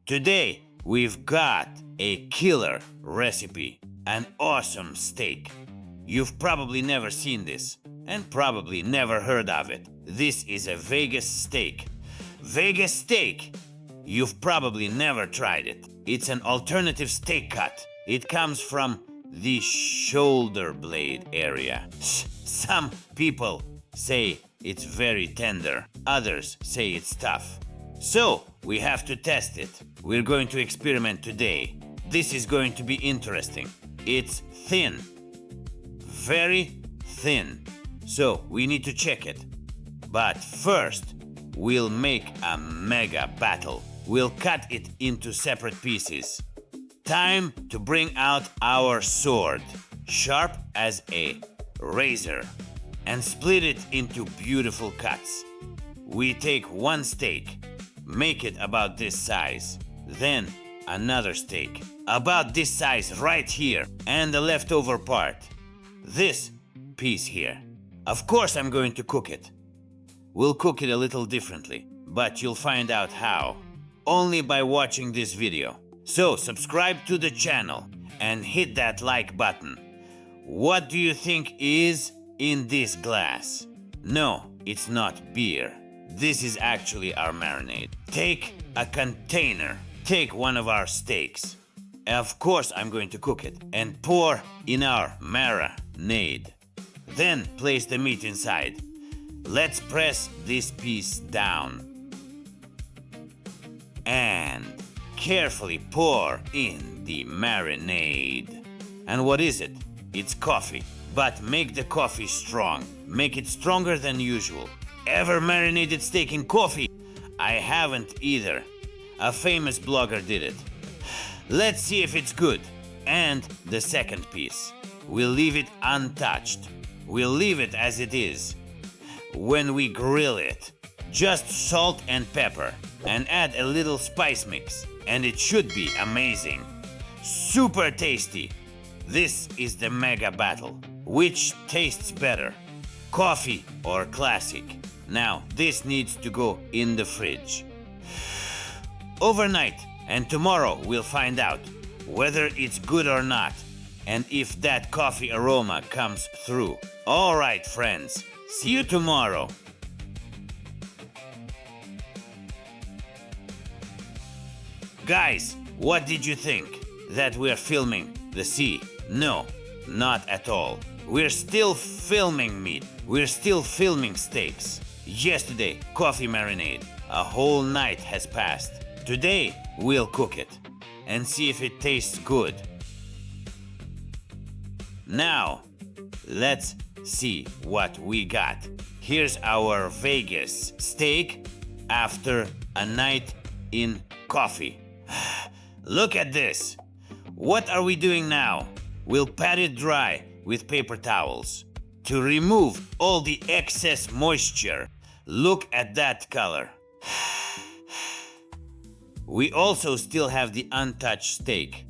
Today, we've got a killer recipe, an awesome steak. You've probably never seen this and probably never heard of it. This is a Vegas steak. Vegas steak! You've probably never tried it. It's an alternative steak cut. It comes from the shoulder blade area. Some people say it's very tender. Others say it's tough. So, we have to test it. We're going to experiment today. This is going to be interesting. It's thin. Very thin. So, we need to check it. But first, we'll make a mega battle. We'll cut it into separate pieces. Time to bring out our sword, sharp as a razor, and split it into beautiful cuts. We take one steak, make it about this size, then another steak, about this size right here, and the leftover part, this piece here. Of course I'm going to cook it. We'll cook it a little differently, but you'll find out how, only by watching this video. So subscribe to the channel and hit that like button. What do you think is in this glass? No, it's not beer. This is actually our marinade. Take a container. Take one of our steaks. Of course I'm going to cook it and pour in our marinade. Then place the meat inside. Let's press this piece down and carefully pour in the marinade. And what is it? It's coffee. But make the coffee strong. Make it stronger than usual. Ever marinated steak in coffee? I haven't either. A famous blogger did it. Let's see if it's good. And the second piece. We'll leave it untouched. We'll leave it as it is. When we grill it, just salt and pepper and add a little spice mix. And it should be amazing. Super tasty. This is the mega battle. Which tastes better? Coffee or classic? Now, this needs to go in the fridge overnight, and tomorrow we'll find out whether it's good or not, and if that coffee aroma comes through. All right, friends, see you tomorrow. Guys, what did you think? That we're filming the sea? No, not at all. We're still filming meat. We're still filming steaks. Yesterday, coffee marinade. A whole night has passed. Today, we'll cook it and see if it tastes good. Now, let's see what we got. Here's our Vegas steak after a night in coffee. Look at this. What are we doing now? We'll pat it dry with paper towels to remove all the excess moisture. Look at that color. We also still have the untouched steak.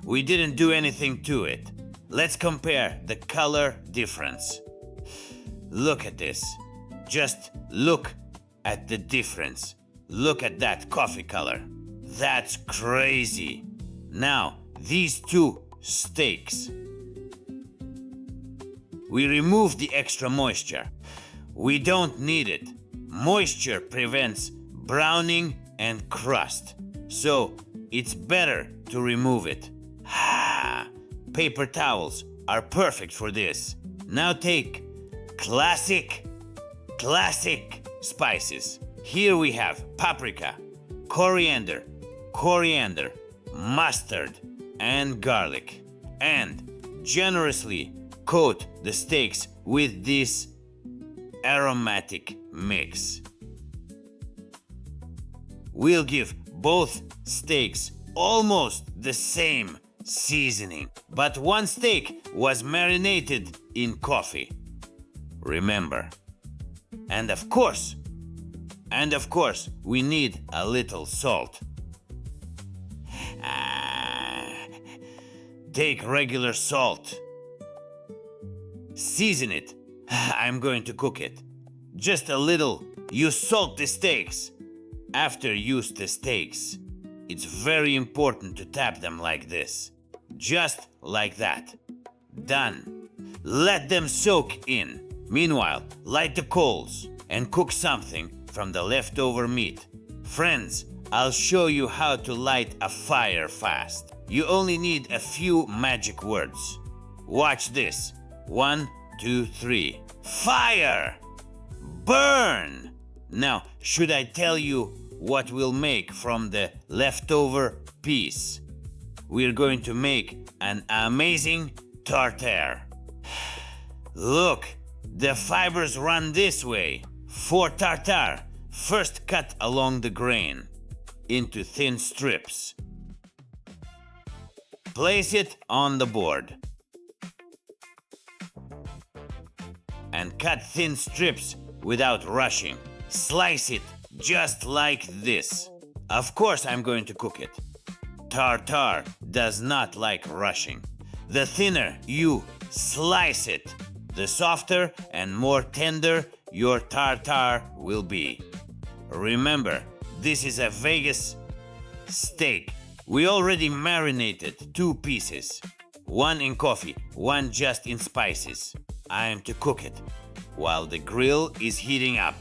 We didn't do anything to it. Let's compare the color difference. Look at this. Just look at the difference. Look at that coffee color. That's crazy. Now, these two steaks. We remove the extra moisture. We don't need it. Moisture prevents browning and crust. So, it's better to remove it. Paper towels are perfect for this. Now take classic spices. Here we have paprika, coriander, mustard, and garlic. And generously coat the steaks with this aromatic mix. We'll give both steaks almost the same seasoning, but one steak was marinated in coffee. Remember. And of course, we need a little salt. Take regular salt. Season it. I'm going to cook it. Just a little. You salt the steaks. After use the steaks, it's very important to tap them like this. Just like that. Done. Let them soak in. Meanwhile, light the coals and cook something from the leftover meat. Friends, I'll show you how to light a fire fast. You only need a few magic words. Watch this. 1, 2, 3. Fire! Burn! Now, should I tell you what we'll make from the leftover piece? We're going to make an amazing tartare. Look, the fibers run this way. For tartare, first cut along the grain into thin strips. Place it on the board. And cut thin strips without rushing. Slice it just like this. Of course I'm going to cook it. Tartare does not like rushing. The thinner you slice it, the softer and more tender your tartare will be. Remember, this is a Vegas steak. We already marinated 2 pieces. 1 in coffee, 1 just in spices. I am to cook it while the grill is heating up.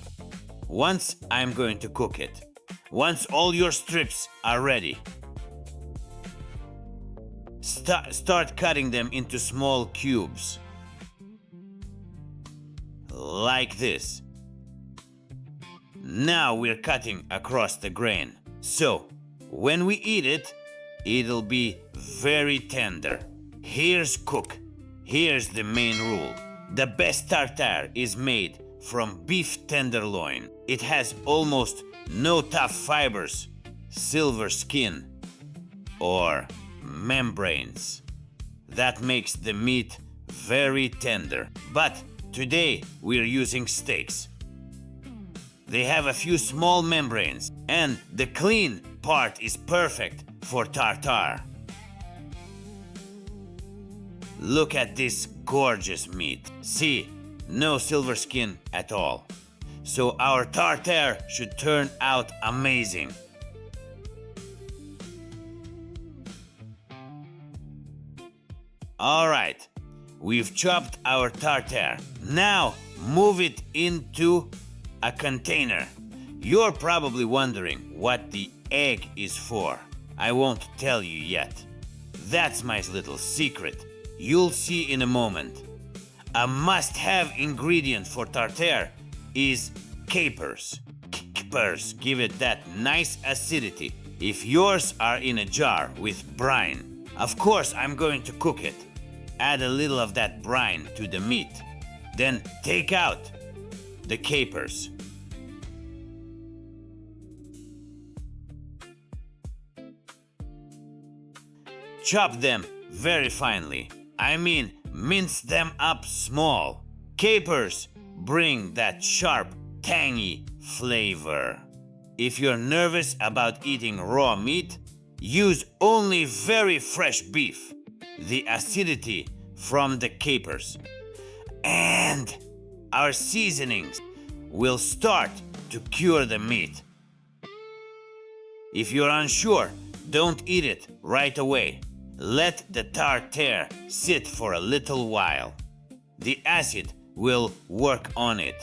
Once I'm going to cook it. Once all your strips are ready, start cutting them into small cubes. Like this. Now we're cutting across the grain. So, when we eat it, it'll be very tender. Here's the main rule. The best tartare is made from beef tenderloin. It has almost no tough fibers, silver skin, or membranes. That makes the meat very tender. But today we're using steaks. They have a few small membranes, and the clean part is perfect for tartare. Look at this gorgeous meat. See, no silver skin at all. So our tartare should turn out amazing. Alright, we've chopped our tartare. Now move it into a container. You're probably wondering what the egg is for. I won't tell you yet. That's my little secret. You'll see in a moment. A must-have ingredient for tartare is capers. Capers give it that nice acidity. If yours are in a jar with brine, of course I'm going to cook it. Add a little of that brine to the meat. Then take out the capers. Chop them very finely. I mean, mince them up small. Capers bring that sharp, tangy flavor. If you're nervous about eating raw meat, use only very fresh beef. The acidity from the capers and our seasonings will start to cure the meat. If you're unsure, don't eat it right away. Let the tartare sit for a little while. The acid will work on it.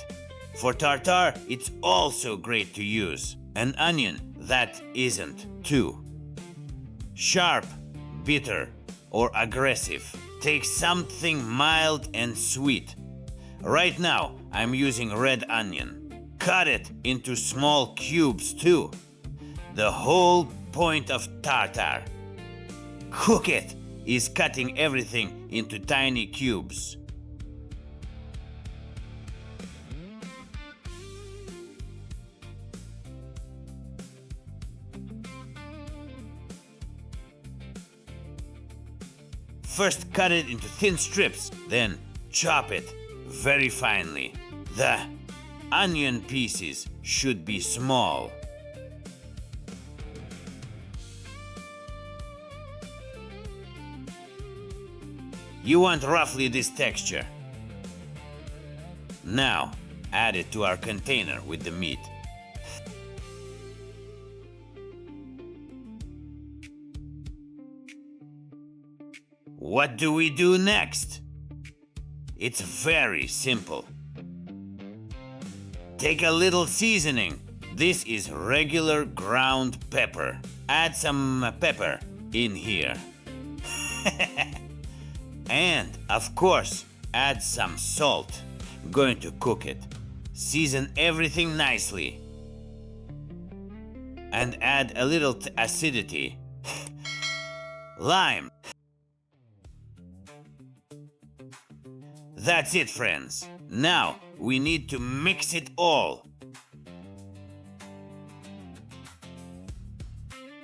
For tartare, it's also great to use an onion that isn't too sharp, bitter, or aggressive. Take something mild and sweet. Right now, I'm using red onion. Cut it into small cubes too. The whole point of tartare, cook it, is cutting everything into tiny cubes. First cut it into thin strips, then chop it very finely. The onion pieces should be small. You want roughly this texture. Now, add it to our container with the meat. what do we do next? It's very simple. Take a little seasoning. This is regular ground pepper. Add some pepper in here. And, of course, add some salt. I'm going to cook it. Season everything nicely. And add a little acidity. Lime. That's it, friends. Now we need to mix it all.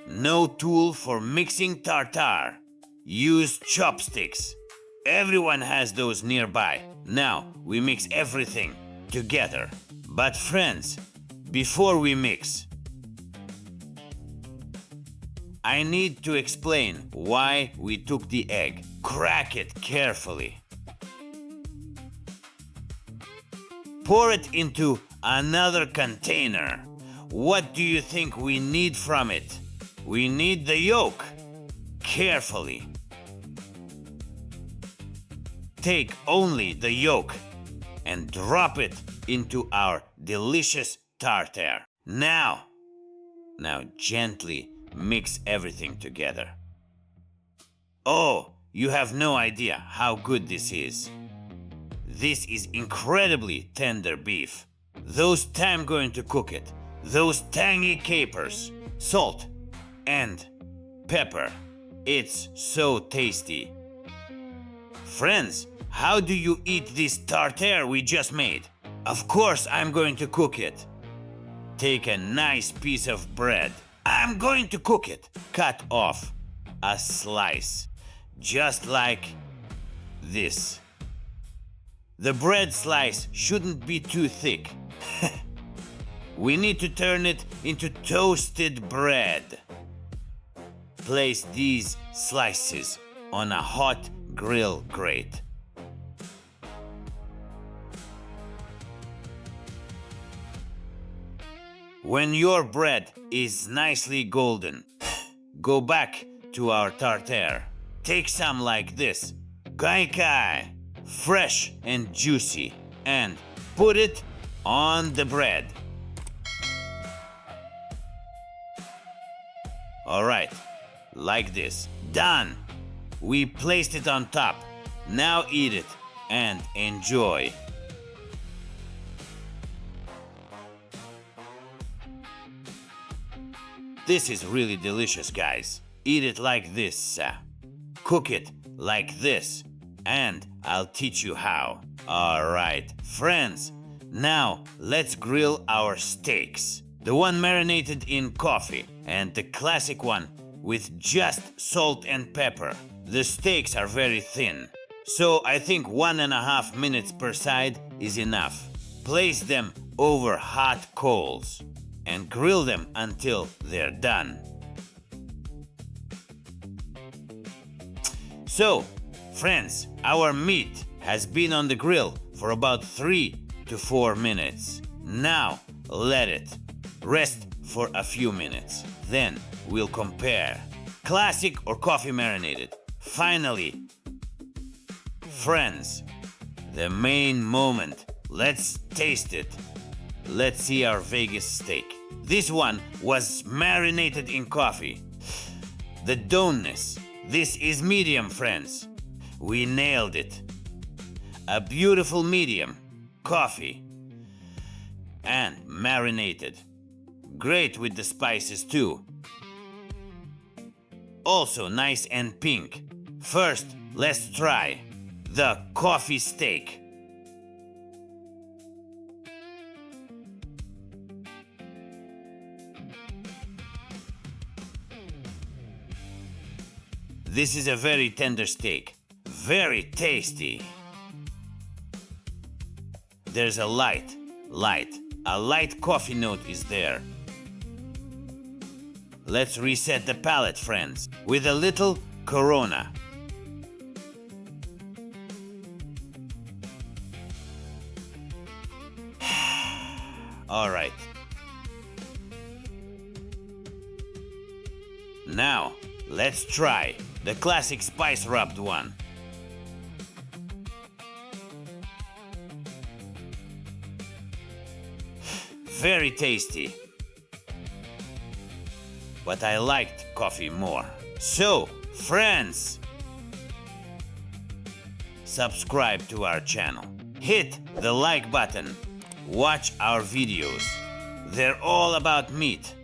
No tool for mixing tartare. Use chopsticks. Everyone has those nearby. Now we mix everything together. But friends, before we mix, I need to explain why we took the egg. Crack it carefully. Pour it into another container. What do you think we need from it? We need the yolk. Carefully. Take only the yolk and drop it into our delicious tartare. Now gently mix everything together. Oh, you have no idea how good this is. This is incredibly tender beef. Those time going to cook it. Those tangy capers, salt, and pepper. It's so tasty. Friends, how do you eat this tartare we just made? Of course I'm going to cook it. Take a nice piece of bread. I'm going to cook it. Cut off a slice, just like this. The bread slice shouldn't be too thick. We need to turn it into toasted bread. Place these slices on a hot grill grate. When your bread is nicely golden, go back to our tartare. Take some like this, kai, fresh and juicy, and put it on the bread. All right, like this. Done. We placed it on top. Now eat it and enjoy. This is really delicious, guys. Eat it like this. Cook it like this. And I'll teach you how. Alright, friends. Now let's grill our steaks. The one marinated in coffee and the classic one with just salt and pepper. The steaks are very thin, so I think 1.5 minutes per side is enough. Place them over hot coals and grill them until they're done. So, friends, our meat has been on the grill for about 3 to 4 minutes. Now, let it rest for a few minutes. Then we'll compare. Classic or coffee marinated? Finally, friends, the main moment. Let's taste it. Let's see our Vegas steak. This one was marinated in coffee. The doneness. This is medium, friends. We nailed it. A beautiful medium. Coffee. And marinated. Great with the spices too. Also nice and pink. First, let's try the coffee steak. This is a very tender steak. Very tasty. There's a light coffee note is there. Let's reset the palate, friends, with a little Corona. All right. Now, Let's try the classic spice rubbed one. Very tasty. But I liked coffee more. So, friends, subscribe to our channel. Hit the like button. Watch our videos. They're all about meat.